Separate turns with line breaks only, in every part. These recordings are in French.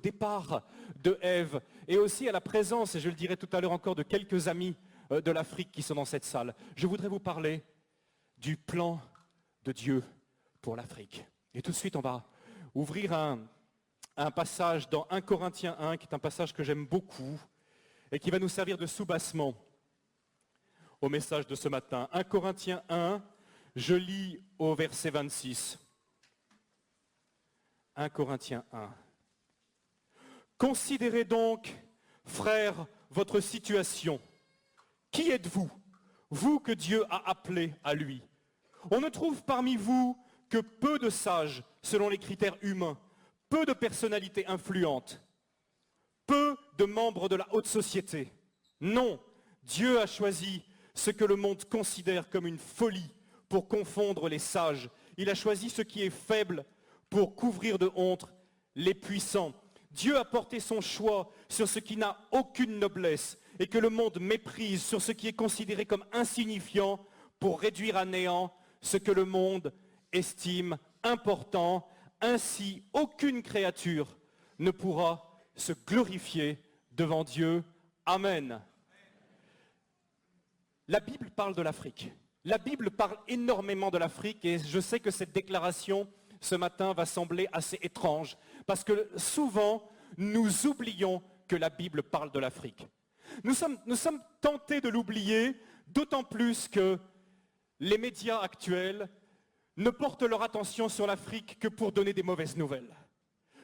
départ de Ève, et aussi à la présence, et je le dirai tout à l'heure encore, de quelques amis de l'Afrique qui sont dans cette salle. Je voudrais vous parler du plan de Dieu pour l'Afrique. Et tout de suite, on va ouvrir un passage dans 1 Corinthiens 1, qui est un passage que j'aime beaucoup, et qui va nous servir de soubassement au message de ce matin. 1 Corinthiens 1, je lis au verset 26. 1 Corinthiens 1. Considérez donc, frères, votre situation. Qui êtes-vous, vous que Dieu a appelé à lui? On ne trouve parmi vous que peu de sages selon les critères humains, peu de personnalités influentes, peu de membres de la haute société. Non, Dieu a choisi ce que le monde considère comme une folie pour confondre les sages. Il a choisi ce qui est faible pour couvrir de honte les puissants. Dieu a porté son choix sur ce qui n'a aucune noblesse et que le monde méprise, sur ce qui est considéré comme insignifiant pour réduire à néant ce que le monde estime important. Ainsi, aucune créature ne pourra se glorifier devant Dieu. Amen. La Bible parle de l'Afrique. La Bible parle énormément de l'Afrique et je sais que cette déclaration ce matin va sembler assez étrange parce que souvent nous oublions que la Bible parle de l'Afrique. Nous sommes tentés de l'oublier, d'autant plus que les médias actuels ne portent leur attention sur l'Afrique que pour donner des mauvaises nouvelles.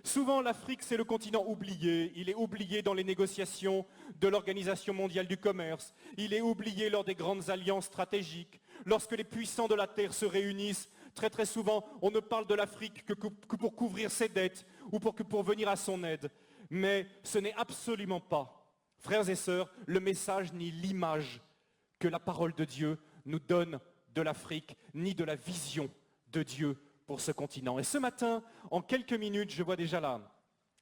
Souvent, l'Afrique, c'est le continent oublié. Il est oublié dans les négociations de l'Organisation mondiale du commerce. Il est oublié lors des grandes alliances stratégiques. Lorsque les puissants de la Terre se réunissent, très très souvent, on ne parle de l'Afrique que pour couvrir ses dettes ou pour venir à son aide. Mais ce n'est absolument pas, frères et sœurs, le message ni l'image que la parole de Dieu nous donne de l'Afrique, ni de la vision de Dieu pour ce continent. Et ce matin, en quelques minutes, je vois déjà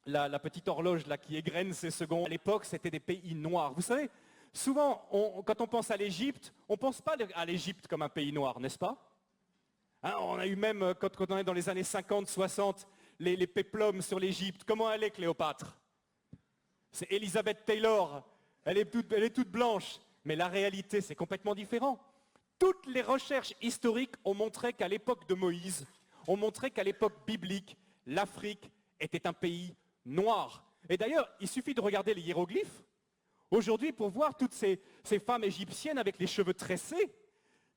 la petite horloge là qui égrène ses secondes. À l'époque, c'était des pays noirs. Vous savez, souvent, quand on pense à l'Égypte, on ne pense pas à l'Égypte comme un pays noir, n'est-ce pas? Hein, on a eu même, quand on est dans les années 50, 60, les péplums sur l'Égypte. Comment elle est, Cléopâtre? C'est Elizabeth Taylor. Elle est toute blanche. Mais la réalité, c'est complètement différent. Toutes les recherches historiques ont montré qu'à l'époque de Moïse, ont montré qu'à l'époque biblique, l'Afrique était un pays noir. Et d'ailleurs, il suffit de regarder les hiéroglyphes aujourd'hui pour voir toutes ces femmes égyptiennes avec les cheveux tressés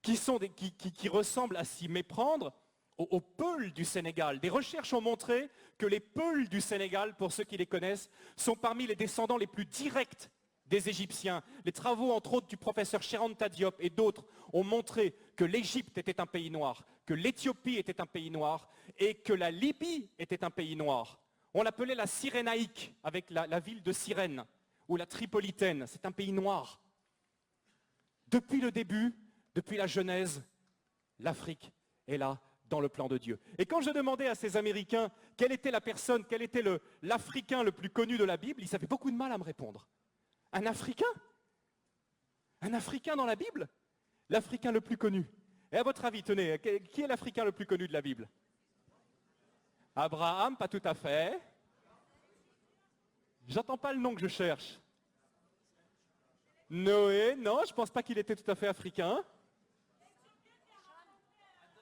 qui ressemblent à s'y méprendre aux Peuls du Sénégal. Des recherches ont montré que les Peuls du Sénégal, pour ceux qui les connaissent, sont parmi les descendants les plus directs des Égyptiens. Les travaux, entre autres, du professeur Cheranta Diop et d'autres ont montré que l'Égypte était un pays noir, que l'Éthiopie était un pays noir et que la Libye était un pays noir. On l'appelait la Cyrénaïque, avec la ville de Cyrène, ou la Tripolitaine. C'est un pays noir. Depuis le début, depuis la Genèse, l'Afrique est là dans le plan de Dieu. Et quand je demandais à ces Américains quelle était la personne, quel était l'Africain le plus connu de la Bible, ils avaient beaucoup de mal à me répondre. Un Africain? Un Africain dans la Bible? L'Africain le plus connu. Et à votre avis, tenez, qui est l'Africain le plus connu de la Bible? Abraham, pas tout à fait. J'entends pas le nom que je cherche. Noé, non, je pense pas qu'il était tout à fait africain.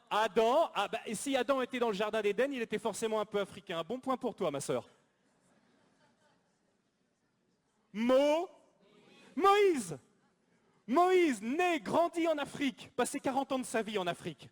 Adam, et si Adam était dans le jardin d'Éden, il était forcément un peu africain. Bon point pour toi, ma sœur. Moïse, né, grandi en Afrique, passé 40 ans de sa vie en Afrique.